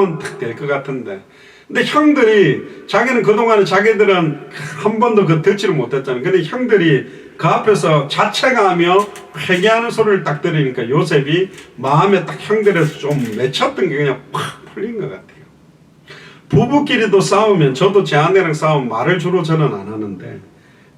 하면 탁 될 것 같은데. 근데 형들이 자기는 그동안에 자기들은 한 번도 그 듣지를 못했잖아요. 근데 형들이 그 앞에서 자책하며 회개하는 소리를 딱 들으니까 요셉이 마음에 딱 형들에서 좀 맺혔던 게 그냥 팍 풀린 것 같아요. 부부끼리도 싸우면, 저도 제 아내랑 싸우면 말을 주로 저는 안 하는데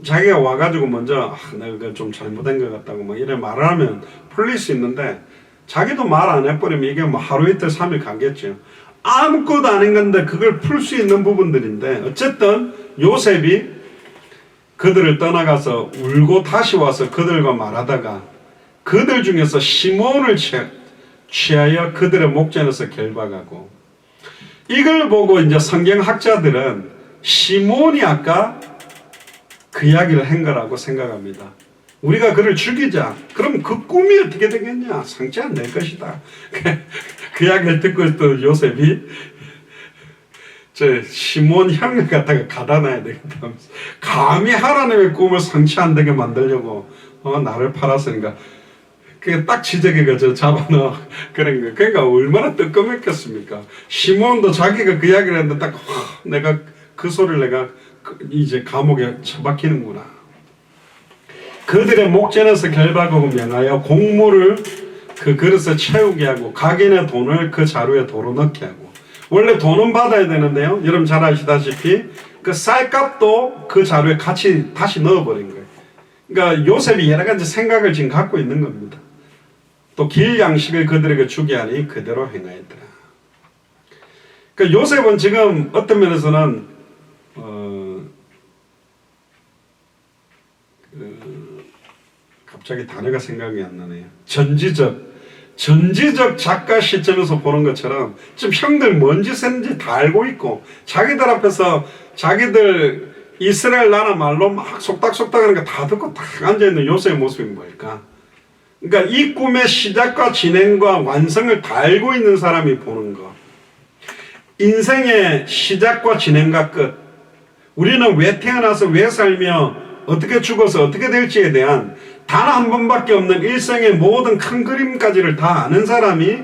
자기가 와가지고 먼저 내가 좀 잘못된 것 같다고 막 이래 말을 하면 풀릴 수 있는데, 자기도 말 안 해버리면 이게 뭐 하루 이틀 3일 가겠죠. 아무것도 아닌 건데 그걸 풀 수 있는 부분들인데, 어쨌든 요셉이 그들을 떠나가서 울고 다시 와서 그들과 말하다가 그들 중에서 시몬을 취하여 그들의 목전에서 결박하고, 이걸 보고 이제 성경학자들은 시몬이 아까 그 이야기를 한 거라고 생각합니다. 우리가 그를 죽이자. 그럼 그 꿈이 어떻게 되겠냐? 상치 안 될 것이다. 그 이야기를 듣고 있던 요셉이 저 시몬 형을 갖다가 가다놔야 되겠다. 감히 하나님의 꿈을 상치 안 되게 만들려고 나를 팔았으니까 그게 딱 지적해가지고 잡아넣어. 그런 거. 그러니까 얼마나 뜨끔했겠습니까? 시몬도 자기가 그 이야기를 했는데 딱 내가 그 소리를 내가 이제 감옥에 처박히는구나. 그들의 목전에서 결박하고 명하여 곡물을 그 그릇에 채우게 하고 각인의 돈을 그 자루에 도로 넣게 하고. 원래 돈은 받아야 되는데요, 여러분 잘 아시다시피 그 쌀값도 그 자루에 같이 다시 넣어버린 거예요. 그러니까 요셉이 여러 가지 생각을 지금 갖고 있는 겁니다. 또 길 양식을 그들에게 주게 하니 그대로 행하였더라. 그러니까 요셉은 지금 어떤 면에서는 갑자기 단어가 생각이 안 나네요. 전지적 작가 시점에서 보는 것처럼 지금 형들 뭔 짓 했는지 다 알고 있고, 자기들 앞에서 자기들 이스라엘 나라 말로 막 속닥속닥 하는 거 다 듣고 딱 앉아있는 요셉의 모습이 뭘까? 그러니까 이 꿈의 시작과 진행과 완성을 다 알고 있는 사람이 보는 거. 인생의 시작과 진행과 끝. 우리는 왜 태어나서 왜 살며 어떻게 죽어서 어떻게 될지에 대한 단 한 번밖에 없는 일생의 모든 큰 그림까지를 다 아는 사람이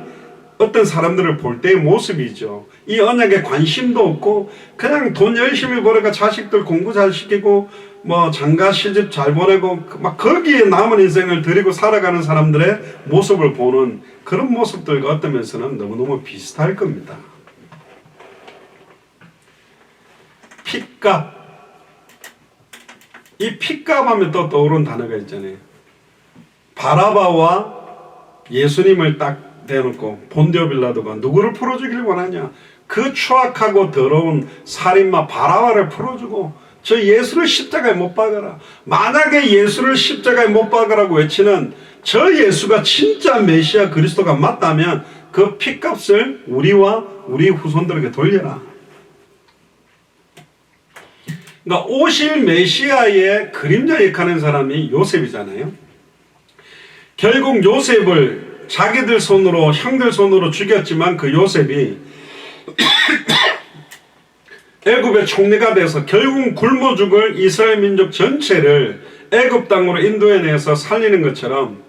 어떤 사람들을 볼 때의 모습이죠. 이 언약에 관심도 없고 그냥 돈 열심히 벌어가 자식들 공부 잘 시키고 뭐 장가 시집 잘 보내고 막 거기에 남은 인생을 드리고 살아가는 사람들의 모습을 보는 그런 모습들과 어떤 면에서는 너무너무 비슷할 겁니다. 핏값. 이 핏값 하면 또 떠오르는 단어가 있잖아요. 바라바와 예수님을 딱 대놓고 본디오 빌라도가 누구를 풀어주길 원하냐? 그 추악하고 더러운 살인마 바라바를 풀어주고 저 예수를 십자가에 못 박아라. 만약에 예수를 십자가에 못 박으라고 외치는 저 예수가 진짜 메시아 그리스도가 맞다면 그 핏값을 우리와 우리 후손들에게 돌려라. 그러니까 오실 메시아의 그림자 역할하는 사람이 요셉이잖아요. 결국 요셉을 자기들 손으로, 형들 손으로 죽였지만 그 요셉이 애굽의 총리가 돼서 결국 굶어 죽을 이스라엘 민족 전체를 애굽 땅으로 인도해내서 살리는 것처럼,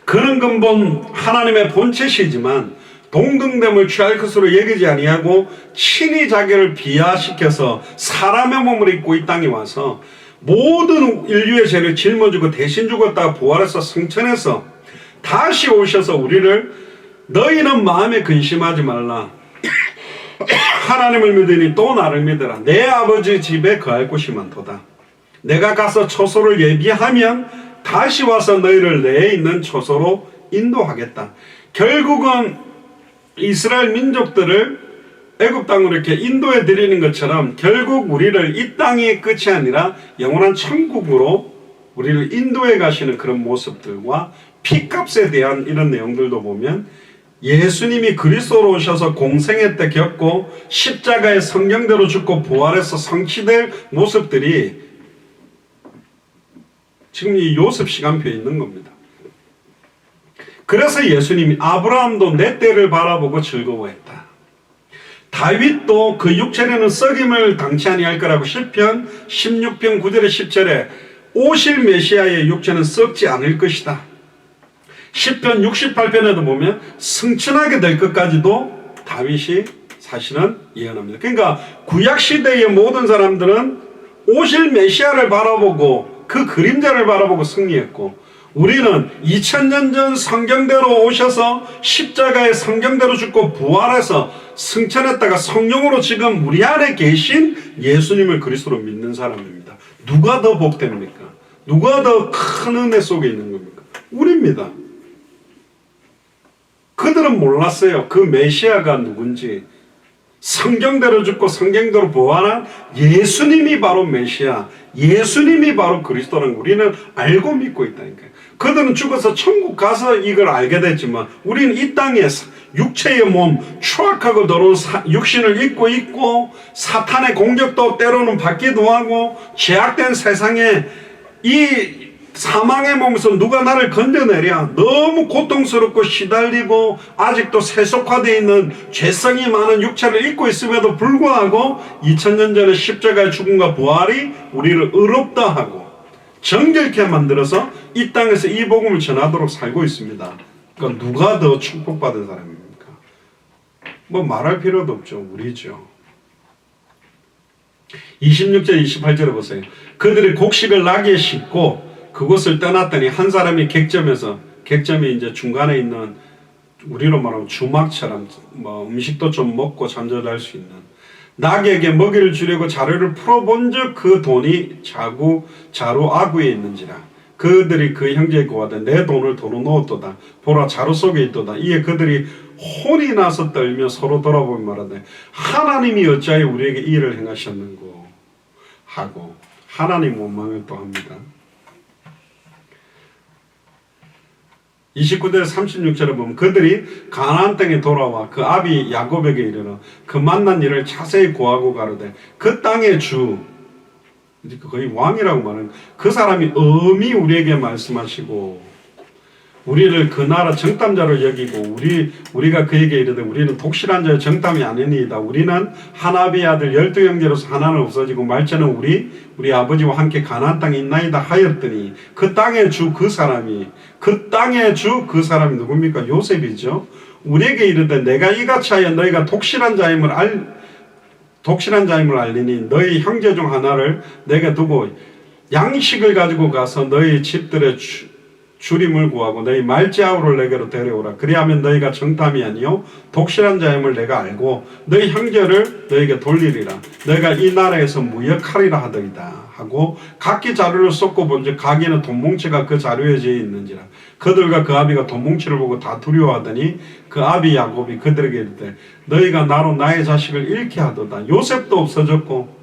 그는 근본 하나님의 본체시지만 동등됨을 취할 것으로 여기지 아니하고 친히 자기를 비하시켜서 사람의 몸을 입고 이 땅에 와서 모든 인류의 죄를 짊어지고 대신 죽었다가 부활해서 승천해서 다시 오셔서 우리를 너희는 마음에 근심하지 말라. 하나님을 믿으니 또 나를 믿으라. 내 아버지 집에 거할 곳이 많도다. 내가 가서 초소를 예비하면 다시 와서 너희를 내에 있는 초소로 인도하겠다. 결국은 이스라엘 민족들을 애굽 땅으로 이렇게 인도해 드리는 것처럼 결국 우리를 이 땅의 끝이 아니라 영원한 천국으로 우리를 인도해 가시는 그런 모습들과 피값에 대한 이런 내용들도 보면 예수님이 그리스도로 오셔서 공생애 때 겪고 십자가의 성경대로 죽고 부활해서 성취될 모습들이 지금 이 요셉 시간표에 있는 겁니다. 그래서 예수님이 아브라함도 내 때를 바라보고 즐거워했다. 다윗도 그 육체에는 썩임을 당치 아니할 거라고 시편 16편 9절에 10절에 오실 메시아의 육체는 썩지 않을 것이다. 시편 68편에도 보면 승천하게 될 것까지도 다윗이 사실은 예언합니다. 그러니까 구약시대의 모든 사람들은 오실 메시아를 바라보고 그 그림자를 바라보고 승리했고, 우리는 2000년 전 성경대로 오셔서 십자가의 성경대로 죽고 부활해서 승천했다가 성령으로 지금 우리 안에 계신 예수님을 그리스도로 믿는 사람입니다. 누가 더 복됩니까? 누가 더 큰 은혜 속에 있는 겁니까? 우리입니다. 그들은 몰랐어요. 그 메시아가 누군지. 성경대로 죽고 성경대로 부활한 예수님이 바로 메시아, 예수님이 바로 그리스도라는 거 우리는 알고 믿고 있다니까요. 그들은 죽어서 천국 가서 이걸 알게 됐지만, 우리는 이 땅에 육체의 몸, 추악하고 더러운 육신을 입고 있고, 사탄의 공격도 때로는 받기도 하고, 죄악된 세상에 이 사망의 몸에서 누가 나를 건져내랴, 너무 고통스럽고 시달리고 아직도 세속화되어 있는 죄성이 많은 육체를 입고 있음에도 불구하고 2000년 전에 십자가의 죽음과 부활이 우리를 의롭다 하고 정결케 만들어서 이 땅에서 이 복음을 전하도록 살고 있습니다. 그러니까 누가 더 축복받은 사람입니까? 뭐 말할 필요도 없죠. 우리죠. 26절 28절에 보세요. 그들이 곡식을 나귀에 싣고 그곳을 떠났더니 한 사람이 객점이 이제 중간에 있는, 우리로 말하면 주막처럼 뭐 음식도 좀 먹고 잠자리할 수 있는, 나귀에게 먹이를 주려고 자루를 풀어본즉 그 돈이 자루 아구에 있는지라. 그들이 그 형제에게 고하되 내 돈을 도로 놓았도다. 보라, 자루 속에 있도다. 이에 그들이 혼이 나서 떨며 서로 돌아보며 말하되 하나님이 어찌하여 우리에게 이 일을 행하셨는고 하고 하나님 원망을 또 합니다. 29절 36절에 보면 그들이 가나안 땅에 돌아와 그 아비 야곱에게 이르러 그 만난 일을 자세히 고하고 가로되 그 땅의 주, 거의 왕이라고 말하는 그 사람이 엄히 우리에게 말씀하시고 우리를 그 나라 정탐자로 여기고 우리가 그에게 이르되 우리는 독실한 자의 정탐이 아니니이다. 우리는 하나비의 아들 12형제로서 하나는 없어지고 말처는 우리 아버지와 함께 가나안 땅에 있나이다 하였더니 그 땅의 주 그 사람이 누굽니까? 요셉이죠. 우리에게 이르되 내가 이같이 하여 너희가 독실한 자임을 알리니 너희 형제 중 하나를 내게 두고 양식을 가지고 가서 너희 집들의 주림을 구하고 너희 말지아우를 내게로 데려오라. 그리하면 너희가 정탐이 아니요 독실한 자임을 내가 알고 너희 형제를 너희에게 돌리리라. 너희가 이 나라에서 무역하리라 하더이다 하고 각기 자루를 쏟고 본즉 각기는 돈뭉치가 그 자루에 지어 있는지라. 그들과 그 아비가 돈뭉치를 보고 다 두려워하더니 그 아비 야곱이 그들에게 이르되 너희가 나로 나의 자식을 잃게 하도다. 요셉도 없어졌고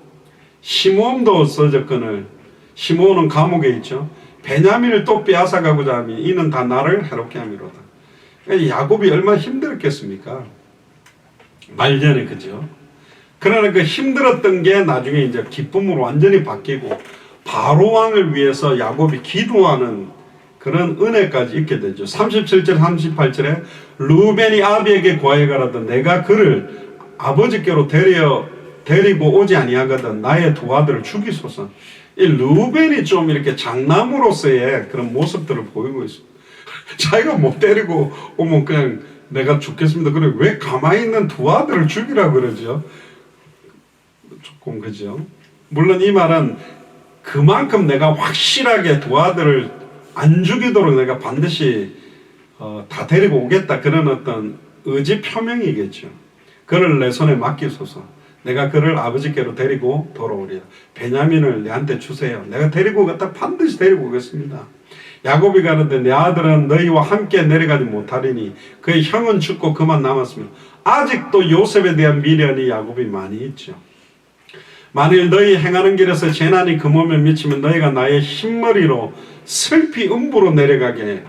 시므온도 없어졌거늘. 시므온은 감옥에 있죠. 베냐민을 또 빼앗아가고자 하니 이는 다 나를 해롭게 함이로다. 야곱이 얼마나 힘들었겠습니까? 말년에, 그죠? 그러나 그 힘들었던 게 나중에 이제 기쁨으로 완전히 바뀌고 바로 왕을 위해서 야곱이 기도하는 그런 은혜까지 있게 되죠. 37절 38절에 루벤이 아비에게 고하여 가라되 내가 그를 아버지께로 데리고 오지 아니하거든 나의 두 아들을 죽이소서. 이 루벤이 좀 이렇게 장남으로서의 그런 모습들을 보이고 있습니다. 자기가 못 데리고 오면 그냥 내가 죽겠습니다. 그래 왜 가만히 있는 두 아들을 죽이라 그러죠? 조금 그죠? 물론 이 말은 그만큼 내가 확실하게 두 아들을 안 죽이도록 내가 반드시 다 데리고 오겠다 그런 어떤 의지 표명이겠죠. 그를 내 손에 맡기소서. 내가 그를 아버지께로 데리고 돌아오리라. 베냐민을 내한테 주세요. 내가 데리고 갔다 반드시 데리고 오겠습니다. 야곱이 가는데 내 아들은 너희와 함께 내려가지 못하리니 그의 형은 죽고 그만 남았으며 아직도 요셉에 대한 미련이 야곱이 많이 있죠. 만일 너희 행하는 길에서 재난이 그 몸에 미치면 너희가 나의 흰머리로 슬피 음부로 내려가게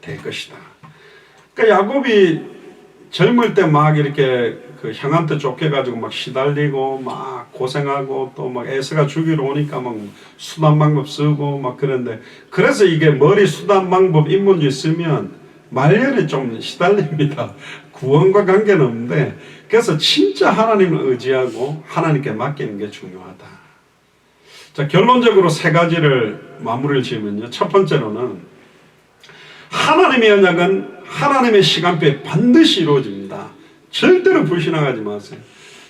될 것이다. 그러니까 야곱이 젊을 때 막 이렇게 그 형한테 쫓겨가지고 막 시달리고 막 고생하고 또 막 에서가 죽이러 오니까 막 수단 방법 쓰고 막 그런데 그래서 이게 머리 수단 방법 인문주의 쓰면 말년에 좀 시달립니다. 구원과 관계는 없는데 그래서 진짜 하나님을 의지하고 하나님께 맡기는 게 중요하다. 자, 결론적으로 세 가지를 마무리를 지으면요. 첫 번째로는 하나님의 언약은 하나님의 시간표에 반드시 이루어집니다. 절대로 불신앙하지 마세요.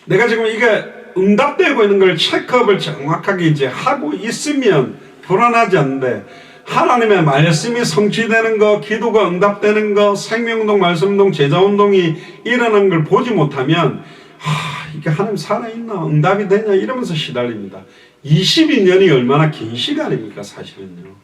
내가 지금 이게 응답되고 있는 걸 체크업을 정확하게 이제 하고 있으면 불안하지 않는데, 하나님의 말씀이 성취되는 거, 기도가 응답되는 거, 생명운동, 말씀운동, 제자운동이 일어난 걸 보지 못하면 이게 하나님 살아있나, 응답이 되냐 이러면서 시달립니다. 22년이 얼마나 긴 시간입니까? 사실은요.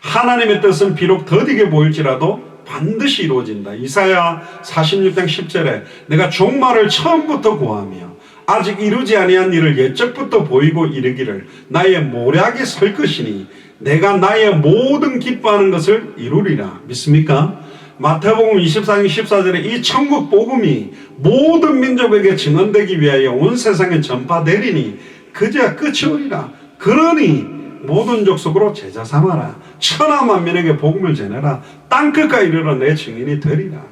하나님의 뜻은 비록 더디게 보일지라도 반드시 이루어진다. 이사야 46장 10절에 내가 종말을 처음부터 고하며 아직 이루지 아니한 일을 옛적부터 보이고 이르기를 나의 모략이 설 것이니 내가 나의 모든 기뻐하는 것을 이루리라. 믿습니까? 마태복음 24장 14절에 이 천국 복음이 모든 민족에게 증언되기 위하여 온 세상에 전파되리니 그제야 끝이 오리라. 그러니 모든 족속으로 제자 삼아라. 천하 만민에게 복음을 전해라. 땅끝까지 이르러 내 증인이 되리라.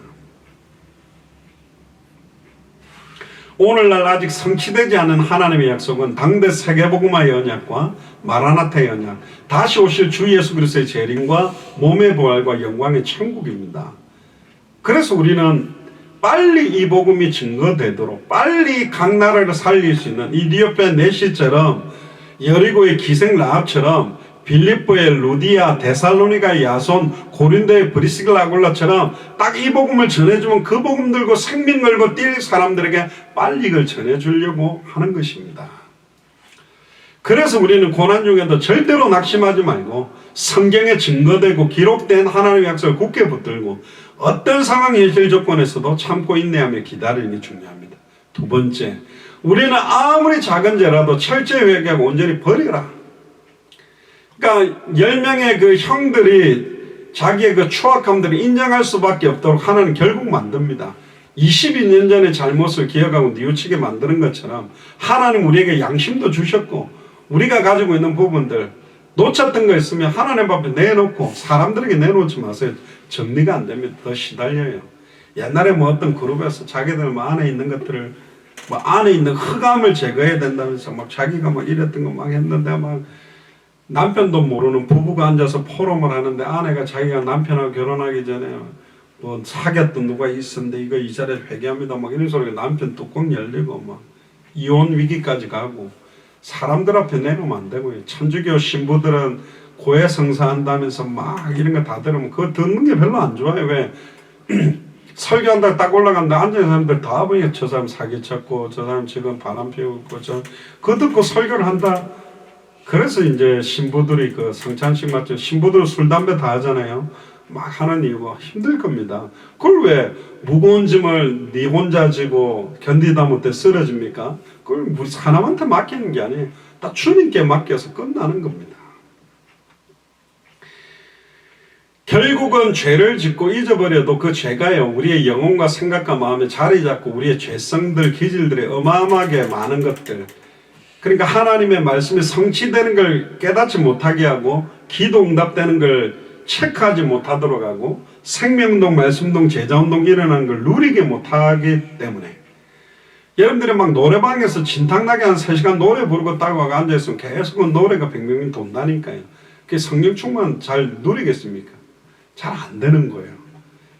오늘날 아직 성취되지 않은 하나님의 약속은 당대 세계복음화의 언약과 마라나타의 언약, 다시 오실 주 예수 그리스도의 재림과 몸의 부활과 영광의 천국입니다. 그래서 우리는 빨리 이 복음이 증거되도록, 빨리 각 나라를 살릴 수 있는 이디오피아 내시처럼, 여리고의 기생 라합처럼, 빌립보의 루디아, 데살로니가의 야손, 고린도의 브리스길라 아굴라처럼 딱 이 복음을 전해주면 그 복음 들고 생명 걸고 뛸 사람들에게 빨리 이걸 전해주려고 하는 것입니다. 그래서 우리는 고난 중에도 절대로 낙심하지 말고 성경에 증거되고 기록된 하나님의 약속을 굳게 붙들고 어떤 상황, 현실 조건에서도 참고 인내하며 기다리는 게 중요합니다. 두 번째, 우리는 아무리 작은 죄라도 철저히 회개하고 온전히 버려라. 그러니까 10명의 그 형들이 자기의 그 추악함들을 인정할 수밖에 없도록 하나는 결국 만듭니다. 22년 전의 잘못을 기억하고 뉘우치게 만드는 것처럼 하나님 우리에게 양심도 주셨고, 우리가 가지고 있는 부분들 놓쳤던 거 있으면 하나님 앞에 내놓고, 사람들에게 내놓지 마세요. 정리가 안 되면 더 시달려요. 옛날에 뭐 어떤 그룹에서 자기들 안에 있는 것들을, 뭐 안에 있는 흑암을 제거해야 된다면서 막 자기가 막 이랬던 거 막 했는데, 막 남편도 모르는 부부가 앉아서 포럼을 하는데 아내가 자기가 남편하고 결혼하기 전에 뭐 사귀었던 누가 있었는데 이거 이 자리에 회개합니다 막 이런 소리가, 남편 뚜껑 열리고 막 이혼 위기까지 가고, 사람들 앞에 내놓으면 안 되고요. 천주교 신부들은 고해성사한다면서 막 이런 거 다 들으면 그거 듣는 게 별로 안 좋아요. 왜? 설교한다고 딱 올라간다 앉아있는 사람들 다 보니까 저 사람 사기쳤고 저 사람 지금 바람 피우고 그거 듣고 설교를 한다. 그래서 이제 신부들이 그 성찬식 맞죠? 신부들 술 담배 다 하잖아요. 막 하는 이유가 힘들 겁니다. 그걸 왜 무거운 짐을 네 혼자 지고 견디다 못해 쓰러집니까? 그걸 우리 사람한테 맡기는 게 아니에요. 다 주님께 맡겨서 끝나는 겁니다. 결국은 죄를 짓고 잊어버려도 그 죄가요, 우리의 영혼과 생각과 마음에 자리 잡고 우리의 죄성들, 기질들의 어마어마하게 많은 것들, 그러니까 하나님의 말씀이 성취되는 걸 깨닫지 못하게 하고 기도 응답되는 걸 체크하지 못하도록 하고 생명운동, 말씀운동, 제자운동 일어나는 걸 누리게 못하기 때문에, 여러분들이 막 노래방에서 진탕나게 한 3시간 노래 부르고 딱 와서 앉아있으면 계속 노래가 뱅뱅 돈다니까요. 그게 성령 충만 잘 누리겠습니까? 잘 안 되는 거예요.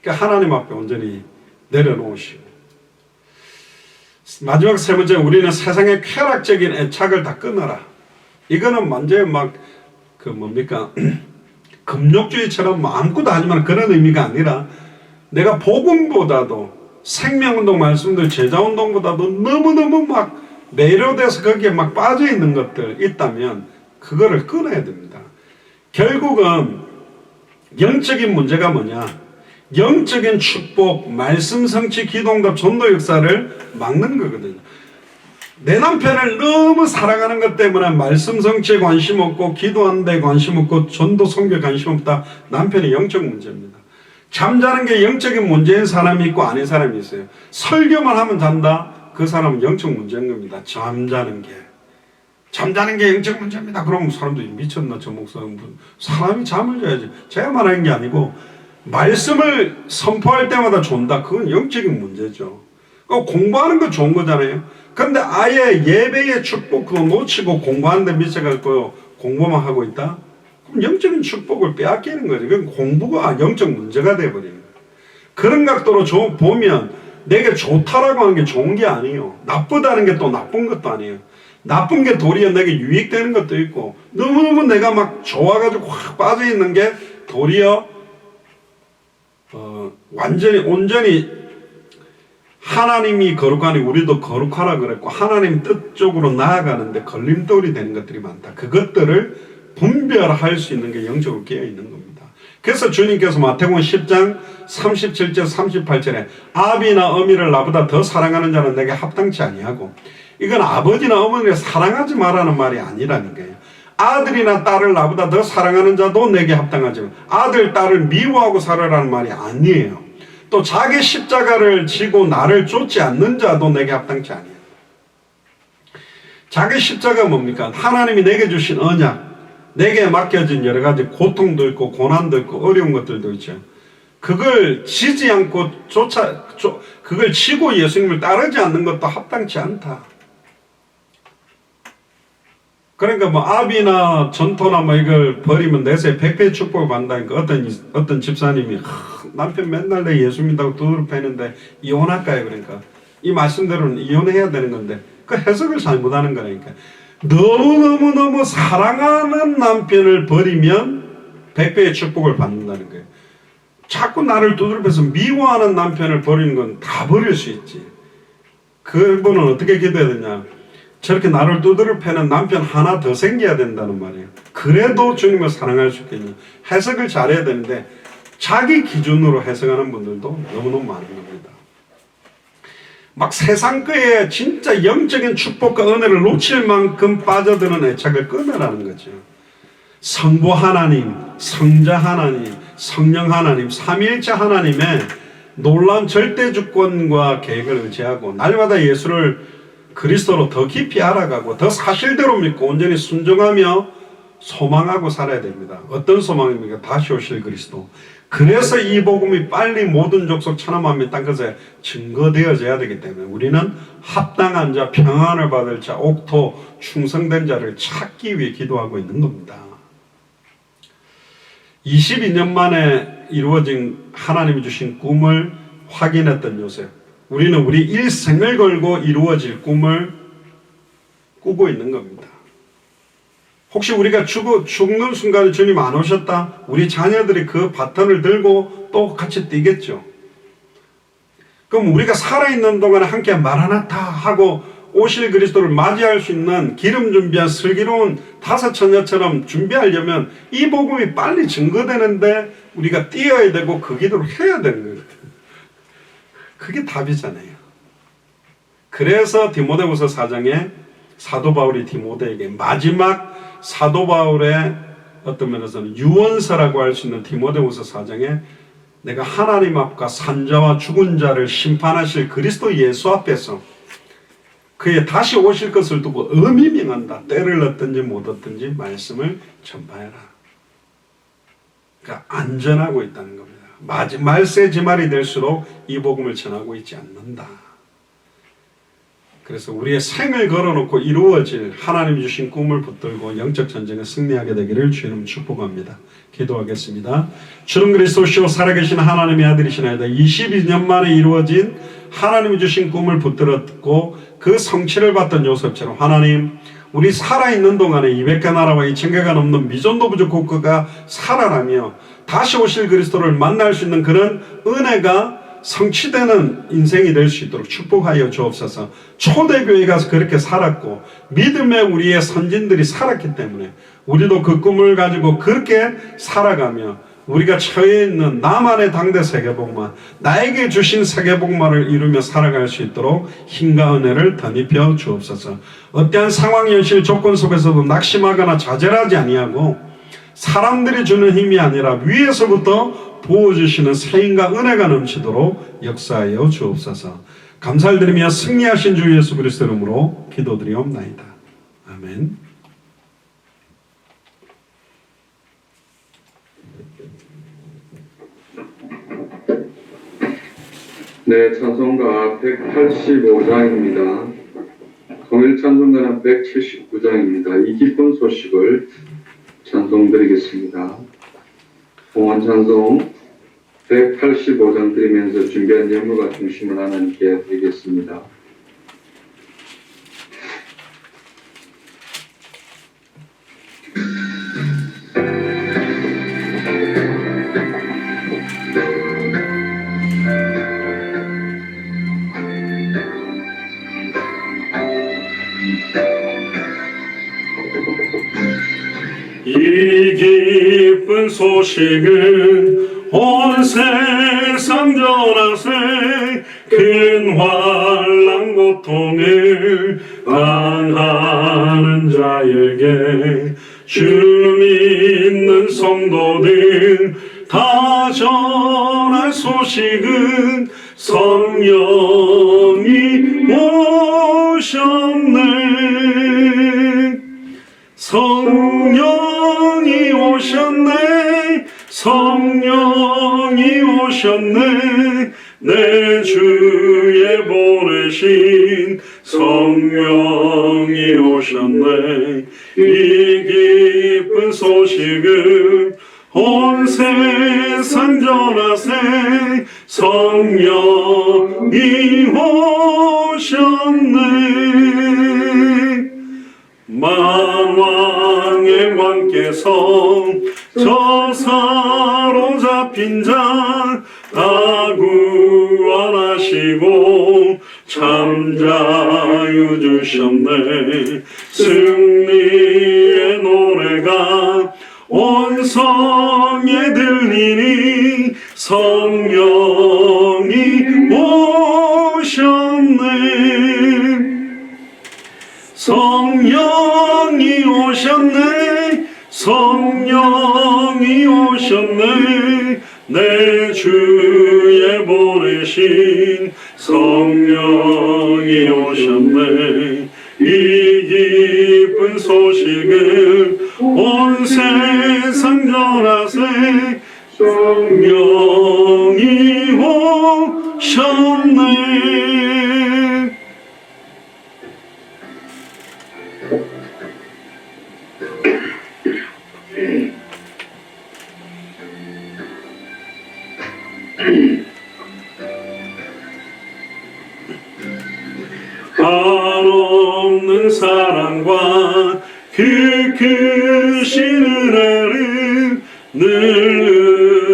그러니까 하나님 앞에 온전히 내려놓으시고, 마지막 세 번째, 우리는 세상의 쾌락적인 애착을 다 끊어라. 이거는 완전히 막 그 뭡니까 금욕주의처럼 아무것도 하지 마라 그런 의미가 아니라, 내가 복음보다도 생명운동, 말씀들, 제자운동보다도 너무너무 막 매료돼서 거기에 막 빠져있는 것들 있다면 그거를 끊어야 됩니다. 결국은 영적인 문제가 뭐냐, 영적인 축복, 말씀 성취, 기도응답, 전도 역사를 막는 거거든요. 내 남편을 너무 사랑하는 것 때문에 말씀 성취에 관심 없고 기도하는 데 관심 없고 전도 선교에 관심 없다. 남편의 영적 문제입니다. 잠자는 게 영적인 문제인 사람이 있고 아닌 사람이 있어요. 설교만 하면 잔다. 그 사람은 영적 문제인 겁니다. 잠자는 게 영적 문제입니다. 그러면 사람들이 미쳤나 저 목사는. 사람이 잠을 자야지. 제가 말하는 게 아니고 말씀을 선포할 때마다 존다. 그건 영적인 문제죠. 공부하는 건 좋은 거잖아요. 근데 아예 예배의 축복 그거 놓치고 공부하는 데 미쳐가지고 공부만 하고 있다? 그럼 영적인 축복을 빼앗기는 거죠. 그건 공부가 영적 문제가 돼버리는 거예요. 그런 각도로 보면 내게 좋다라고 하는 게 좋은 게 아니에요. 나쁘다는 게 또 나쁜 것도 아니에요. 나쁜 게 도리어 내게 유익되는 것도 있고, 너무너무 내가 막 좋아가지고 확 빠져있는 게 도리어 완전히 온전히 하나님이 거룩하니 우리도 거룩하라 그랬고, 하나님 뜻 쪽으로 나아가는데 걸림돌이 되는 것들이 많다. 그것들을 분별할 수 있는 게 영적으로 깨어있는 겁니다. 그래서 주님께서 마태복음 10장 37절 38절에 아비나 어미를 나보다 더 사랑하는 자는 내게 합당치 아니하고, 이건 아버지나 어머니를 사랑하지 말라는 말이 아니라는 거예요. 아들이나 딸을 나보다 더 사랑하는 자도 내게 합당하지만 아들, 딸을 미워하고 살아라는 말이 아니에요. 또 자기 십자가를 지고 나를 쫓지 않는 자도 내게 합당치 아니에요. 자기 십자가 뭡니까? 하나님이 내게 주신 언약, 내게 맡겨진 여러 가지 고통도 있고 고난도 있고 어려운 것들도 있죠. 그걸 지지 않고 그걸 지고 예수님을 따르지 않는 것도 합당치 않다. 그러니까 뭐 아비나 전토나 뭐 이걸 버리면 내세 백배의 축복을 받는다니까, 어떤 집사님이 남편 맨날 내 예수 믿다고 두드러 패는데 이혼할까요? 그러니까 이 말씀대로는 이혼해야 되는 건데 그 해석을 잘못하는 거라니까. 너무 사랑하는 남편을 버리면 백배의 축복을 받는다는 거예요. 자꾸 나를 두드러 패서 미워하는 남편을 버리는 건 다 버릴 수 있지. 그분은 어떻게 기도해야 되냐? 저렇게 나를 두드려 패는 남편 하나 더 생겨야 된다는 말이에요. 그래도 주님을 사랑할 수 있겠냐. 해석을 잘해야 되는데 자기 기준으로 해석하는 분들도 너무너무 많은 겁니다. 막 세상 거에 진짜 영적인 축복과 은혜를 놓칠 만큼 빠져드는 애착을 끊으라는 거죠. 성부 하나님, 성자 하나님, 성령 하나님, 삼위일체 하나님의 놀라운 절대주권과 계획을 의지하고 날마다 예수를 그리스도로 더 깊이 알아가고 더 사실대로 믿고 온전히 순종하며 소망하고 살아야 됩니다. 어떤 소망입니까? 다시 오실 그리스도. 그래서 이 복음이 빨리 모든 족속 천하만민 땅끝에 증거되어져야 되기 때문에 우리는 합당한 자, 평안을 받을 자, 옥토, 충성된 자를 찾기 위해 기도하고 있는 겁니다. 22년 만에 이루어진 하나님이 주신 꿈을 확인했던 요셉. 우리는 우리 일생을 걸고 이루어질 꿈을 꾸고 있는 겁니다. 혹시 우리가 죽는 순간에 주님 안 오셨다? 우리 자녀들이 그 바톤을 들고 또 같이 뛰겠죠. 그럼 우리가 살아있는 동안에 함께 마라나타 하고 오실 그리스도를 맞이할 수 있는 기름 준비한 슬기로운 다섯 처녀처럼 준비하려면 이 복음이 빨리 증거되는데 우리가 뛰어야 되고 그 기도를 해야 되는 거예요. 그게 답이잖아요. 그래서 디모데후서 4장에 사도 바울이 디모데에게 마지막 사도 바울의 어떤 면에서는 유언서라고 할 수 있는 디모데후서 4장에 내가 하나님 앞과 산자와 죽은 자를 심판하실 그리스도 예수 앞에서 그의 다시 오실 것을 두고 엄히 명한다. 때를 얻든지 못 얻든지 말씀을 전파해라. 그러니까 안전하고 있다는 겁니다. 말세지말이 될수록 이 복음을 전하고 있지 않는다. 그래서 우리의 생을 걸어놓고 이루어질 하나님 주신 꿈을 붙들고 영적 전쟁에 승리하게 되기를 주님 축복합니다. 기도하겠습니다. 주는 그리스도시요 살아계신 하나님의 아들이시나이다. 22년 만에 이루어진 하나님이 주신 꿈을 붙들었고 그 성취를 받던 요셉처럼 하나님, 우리 살아있는 동안에 200개 나라와 2000개가 넘는 미전도 부족 국가가 살아나며 다시 오실 그리스도를 만날 수 있는 그런 은혜가 성취되는 인생이 될 수 있도록 축복하여 주옵소서. 초대교회가 그렇게 살았고 믿음의 우리의 선진들이 살았기 때문에 우리도 그 꿈을 가지고 그렇게 살아가며 우리가 처해 있는 나만의 당대 세계복음화, 나에게 주신 세계복음화를 이루며 살아갈 수 있도록 힘과 은혜를 덧입혀 주옵소서. 어떠한 상황, 현실, 조건 속에서도 낙심하거나 좌절하지 아니하고 사람들이 주는 힘이 아니라 위에서부터 부어주시는 세임과 은혜가 넘치도록 역사하여 주옵소서. 감사를 드리며 승리하신 주 예수 그리스도 이름으로 기도드리옵나이다. 아멘. 네, 찬송가 185장입니다. 통일 찬송가는 179장입니다. 이 기쁜 소식을 찬송드리겠습니다. 봉헌 찬송 185장 드리면서 준비한 예물과 중심을 하나님께 드리겠습니다. 이 기쁜 소식은 온 세상 전하세 큰 환난 고통을 당하는 자에게 주 믿는 성도들 다 전할 소식은 성령이 오셨네. 성령이 오셨네. 성령이 오셨네. 내 주에 보내신 성령이 오셨네. 이 기쁜 소식을 온 세상 전하세 성령이 오셨네. 만왕의 왕께서 저 사로잡힌 자 다 구원하시고 참자유 주셨네. 승리의 노래가 온 성에 들리니 성령이 오셨네. 성령이 오셨네. 성령이 오셨네. 내 주에 보내신 성령이 오셨네. 이 기쁜 소식을 온 세상 전하세 성령이 오셨네. 한없는 사랑과 그 크신 은혜를 늘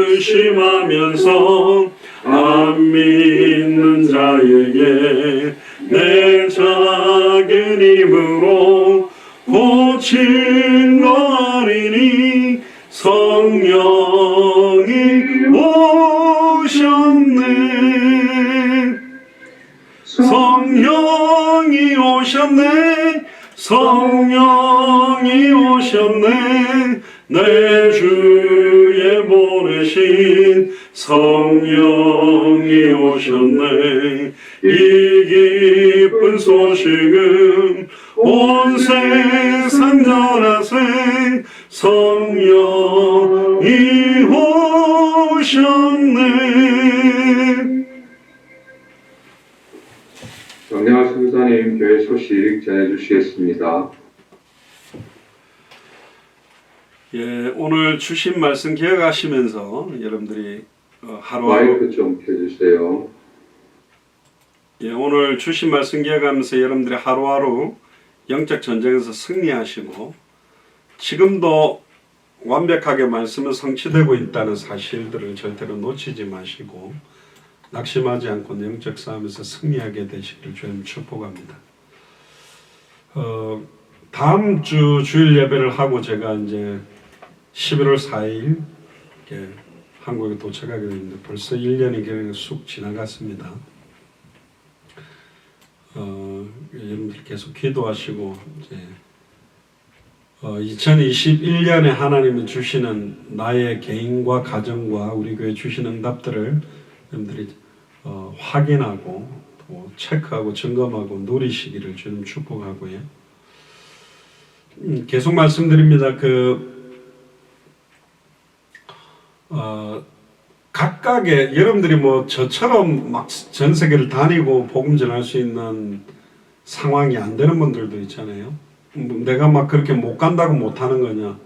의심하면서 안 믿는 자에게 내 작은 힘으로 고친 거 아니니 성령이 오셨네. 성령이 오셨네. 성령이 오셨네. 내 주에 보내신 성령이 오셨네. 이 기쁜 소식은 온 세상 전하세 성령이 오셨네. 정량하 선교사님 교회 소식 전해주시겠습니다. 예, 오늘 주신 말씀 기억하시면서 여러분들이 하루하루 마이크 좀 켜주세요. 예, 오늘 주신 말씀 기억하면서 여러분들이 하루하루 영적 전쟁에서 승리하시고 지금도 완벽하게 말씀은 성취되고 있다는 사실들을 절대로 놓치지 마시고 낙심하지 않고 영적 싸움에서 승리하게 되시기를 주님 축복합니다. 다음 주 주일 예배를 하고 제가 이제 11월 4일 한국에 도착하게 됐는데 벌써 1년이 그냥 쑥 지나갔습니다. 여러분들 계속 기도하시고 이제 2021년에 하나님이 주시는 나의 개인과 가정과 우리 교회 주신 응답들을 여러분들이 확인하고 또 체크하고 점검하고 누리시기를 주님 축복하고요. 계속 말씀드립니다. 각각의 여러분들이 뭐 저처럼 막 전 세계를 다니고 복음 전할 수 있는 상황이 안 되는 분들도 있잖아요. 내가 막 그렇게 못 간다고 못 하는 거냐?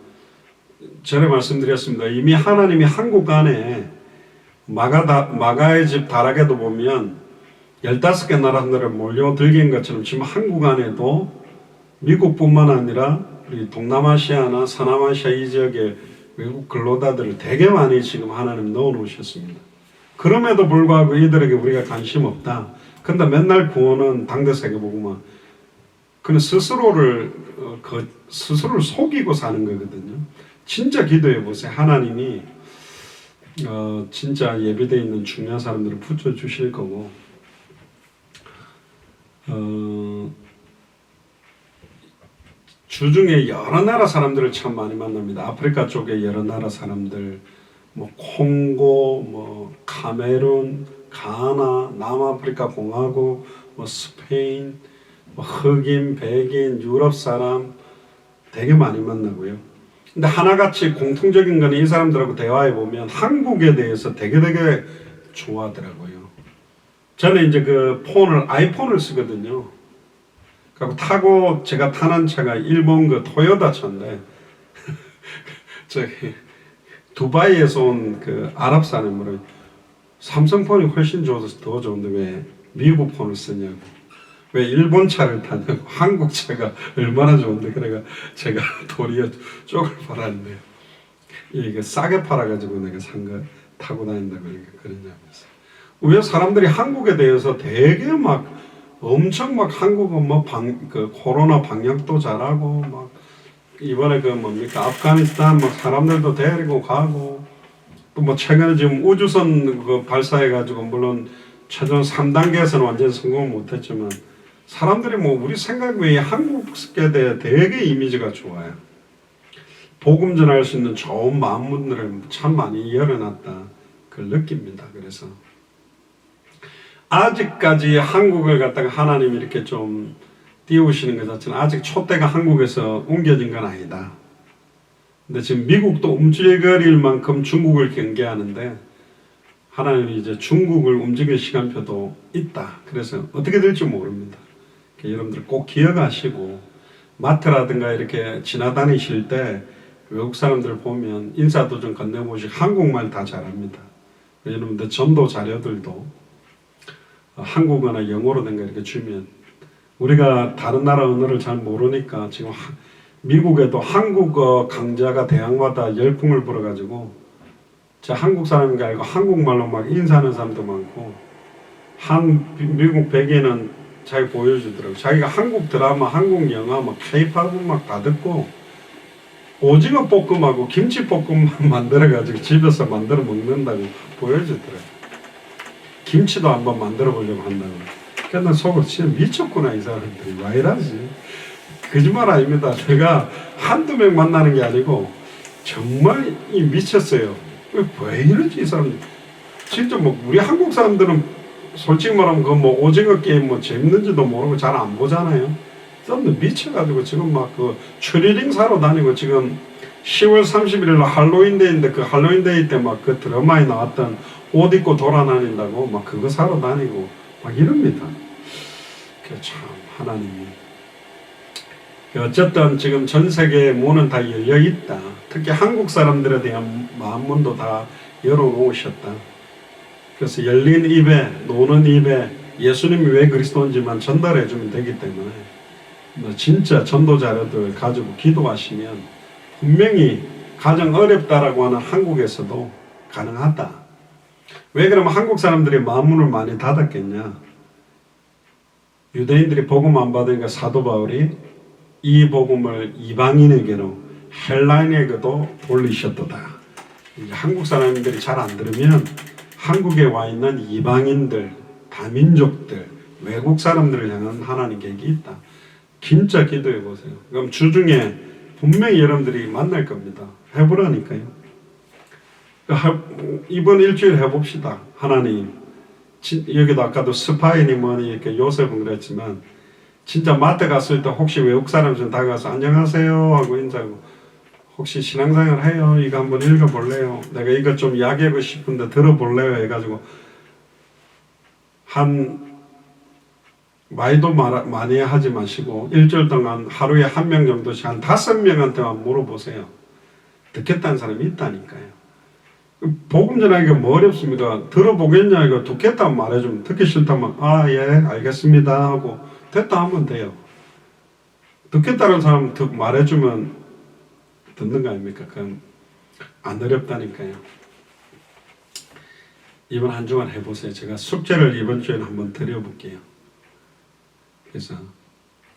전에 말씀드렸습니다. 이미 하나님이 한국 안에 마가의 집 다락에도 보면 15개 나라들을 몰려들긴 것처럼 지금 한국 안에도 미국뿐만 아니라 우리 동남아시아나 서남아시아 이 지역에 외국 근로자들을 되게 많이 지금 하나님 넣어놓으셨습니다. 그럼에도 불구하고 이들에게 우리가 관심 없다. 근데 맨날 구원은 당대 세계복음화. 그는 스스로를 속이고 사는 거거든요. 진짜 기도해 보세요. 하나님이 진짜 예비되어 있는 중요한 사람들을 붙여주실 거고 주중에 여러 나라 사람들을 참 많이 만납니다. 아프리카 쪽에 여러 나라 사람들, 뭐 콩고, 뭐 카메룬, 가나, 남아프리카 공화국, 뭐 스페인, 뭐 흑인, 백인, 유럽 사람 되게 많이 만나고요. 근데 하나같이 공통적인 거는 이 사람들하고 대화해 보면 한국에 대해서 되게 좋아하더라고요. 저는 이제 그 아이폰을 쓰거든요. 그리고 타고 제가 타는 차가 일본 그 토요타 차인데 저기 두바이에서 온 그 아랍 사람으로 삼성폰이 훨씬 좋아서 더 좋은데 왜 미국 폰을 쓰냐고, 왜 일본 차를 타냐고, 한국 차가 얼마나 좋은데. 그래가 제가 도리어 쪽을 팔았는데 이게 싸게 팔아가지고 내가 산 거 타고 다닌다고 그러니까 그러냐면서. 왜 사람들이 한국에 대해서 되게 엄청 한국은 그 코로나 방역도 잘하고 이번에 그 뭡니까 아프가니스탄 사람들도 데리고 가고 또 최근에 지금 우주선 그 발사해가지고 물론 최종 3단계에서는 완전 성공을 못했지만 사람들이 우리 생각 외에 한국에 대해 되게 이미지가 좋아요. 복음 전할 수 있는 좋은 마음문들을 참 많이 열어놨다 그걸 느낍니다. 그래서 아직까지 한국을 갖다가 하나님이 이렇게 좀 띄우시는 것 자체는 아직 촛대가 한국에서 옮겨진 건 아니다. 근데 지금 미국도 움찔거릴 만큼 중국을 경계하는데 하나님이 이제 중국을 움직일 시간표도 있다. 그래서 어떻게 될지 모릅니다. 여러분들 꼭 기억하시고 마트라든가 이렇게 지나다니실 때 외국 사람들 보면 인사도 좀 건네보시고 한국말 다 잘합니다. 여러분들 전도 자료들도 한국어나 영어로 된 거 이렇게 주면 우리가 다른 나라 언어를 잘 모르니까 지금 미국에도 한국어 강좌가 대학마다 열풍을 불어가지고 저 한국 사람인 거 알고 한국말로 인사하는 사람도 많고 미국 백인은 자기 보여주더라고요. 자기가 한국 드라마, 한국 영화, K-팝은 다 듣고 오징어 볶음하고 김치 볶음만 만들어가지고 집에서 만들어 먹는다고 보여주더라고요. 김치도 한번 만들어 보려고 한다고. 그래서 난 속으로 진짜 미쳤구나 이 사람들이. 왜 이러지? 거짓말 아닙니다. 제가 한두 명 만나는 게 아니고 정말 미쳤어요. 왜 이러지 이 사람들. 진짜 우리 한국 사람들은 솔직히 말하면 오징어 게임 재밌는지도 모르고 잘 안 보잖아요. 사람들 미쳐가지고 지금 그 추리링 사러 다니고 지금 10월 31일 할로윈데이인데 그 할로윈데이 때 그 드라마에 나왔던 옷 입고 돌아다닌다고 그거 사러 다니고 이럽니다. 참 하나님이 어쨌든 지금 전 세계의 문은 다 열려 있다. 특히 한국 사람들에 대한 마음문도 다 열어놓으셨다. 그래서 열린 입에 노는 입에 예수님이 왜 그리스도인지만 전달해 주면 되기 때문에 진짜 전도 자료들 가지고 기도하시면 분명히 가장 어렵다라고 하는 한국에서도 가능하다. 왜 그러면 한국 사람들이 마음문을 많이 닫았겠냐? 유대인들이 복음 안 받으니까 사도 바울이 이 복음을 이방인에게로 헬라인에게도 돌리셨도다. 한국 사람들이 잘 안 들으면 한국에 와 있는 이방인들, 다민족들, 외국 사람들을 향한 하나님 계획이 있다. 진짜 기도해 보세요. 그럼 주중에 분명히 여러분들이 만날 겁니다. 해보라니까요. 이번 일주일 해봅시다. 하나님, 여기도 아까도 스파이니 뭐니 이렇게 요셉은 그랬지만 진짜 마트 갔을 때 혹시 외국 사람 좀 다가가서 안녕하세요 하고 인사하고 혹시 신앙생활 해요? 이거 한번 읽어볼래요? 내가 이거 좀 이야기하고 싶은데 들어볼래요? 해가지고 말도 많이 하지 마시고 일주일 동안 하루에 1명 정도씩 한 5명한테만 물어보세요. 듣겠다는 사람이 있다니까요. 복음 전하기가 뭐 어렵습니까? 들어보겠냐 이거 듣겠다면 말해주면, 듣기 싫다면 아 예 알겠습니다 하고 됐다 하면 돼요. 듣겠다는 사람 말해주면 듣는 거 아닙니까? 그건 안 어렵다니까요. 이번 한 주간 해보세요. 제가 숙제를 이번 주에는 한번 드려볼게요. 그래서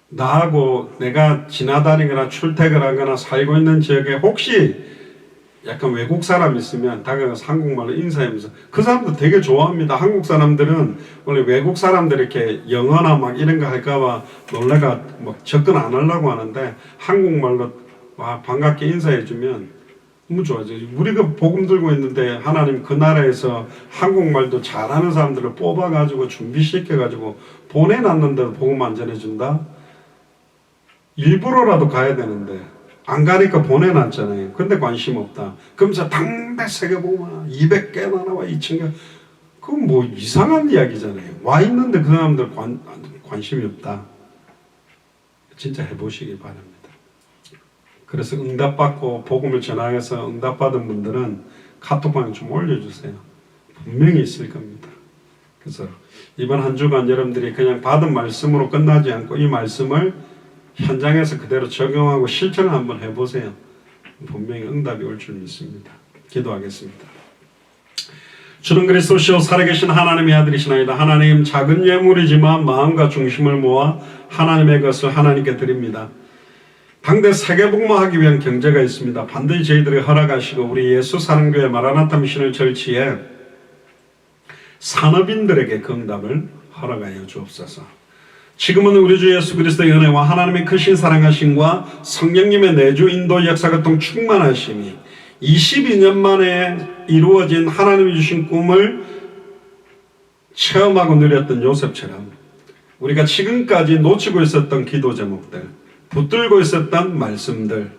나하고 내가 지나다니거나 출퇴근하거나 살고 있는 지역에 혹시 약간 외국 사람 있으면 다가가서 한국말로 인사하면서, 그 사람도 되게 좋아합니다. 한국 사람들은 원래 외국 사람들 이렇게 영어나 막 이런 거 할까봐 놀래가 막 접근 안 하려고 하는데, 한국말로 와 반갑게 인사해주면 너무 좋아져. 우리가 복음 들고 있는데 하나님 그 나라에서 한국말도 잘하는 사람들을 뽑아가지고 준비시켜가지고 보내놨는데도 복음 안 전해준다? 일부러라도 가야 되는데 안 가니까 보내놨잖아요. 근데 관심 없다. 그럼 저 당대 세계복음 200개나 나와 2,000개. 그건 뭐 이상한 이야기잖아요. 와 있는데 그 사람들 관심이 없다. 진짜 해보시기 바랍니다. 그래서 응답받고 복음을 전하여서 응답받은 분들은 카톡방에 좀 올려주세요. 분명히 있을 겁니다. 그래서 이번 한 주간 여러분들이 그냥 받은 말씀으로 끝나지 않고 이 말씀을 현장에서 그대로 적용하고 실천을 한번 해보세요. 분명히 응답이 올 줄 믿습니다. 기도하겠습니다. 주는 그리스도시요 살아계신 하나님의 아들이시나이다. 하나님, 작은 예물이지만 마음과 중심을 모아 하나님의 것을 하나님께 드립니다. 당대 세계복음화하기 위한 경제가 있습니다. 반드시 저희들이 허락하시고 우리 예수사랑교회 마라나타 미션을 절치해 산업인들에게 그 응답을 허락하여 주옵소서. 지금은 우리 주 예수 그리스도의 은혜와 하나님의 크신 사랑하심과 성령님의 내주 인도 역사 같은 충만하심이 22년 만에 이루어진 하나님이 주신 꿈을 체험하고 누렸던 요셉처럼 우리가 지금까지 놓치고 있었던 기도 제목들, 붙들고 있었던 말씀들,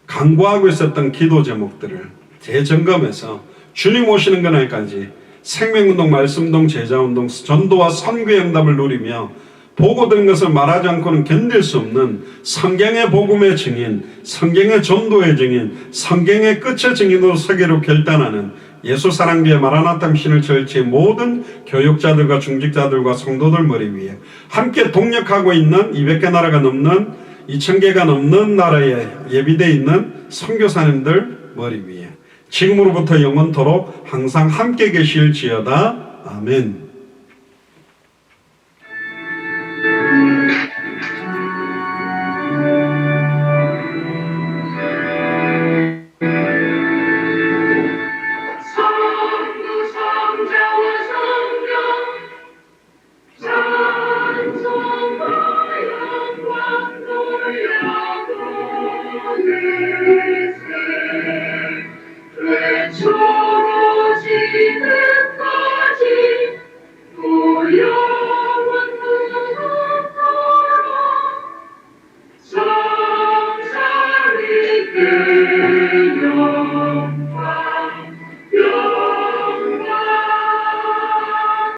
간구하고 있었던 기도 제목들을 재점검해서 주님 오시는 그날까지 생명운동, 말씀운동, 제자운동, 전도와 선교의 응답을 누리며 보고 든 것을 말하지 않고는 견딜 수 없는 성경의 복음의 증인, 성경의 전도의 증인, 성경의 끝의 증인으로 서기로 결단하는 예수사랑교회 마라나타 미션을 절치의 모든 교육자들과 중직자들과 성도들 머리 위에 함께 동력하고 있는 200개 나라가 넘는 2,000개가 넘는 나라에 예비되어 있는 선교사님들 머리 위에 지금으로부터 영원토록 항상 함께 계실지어다. 아멘.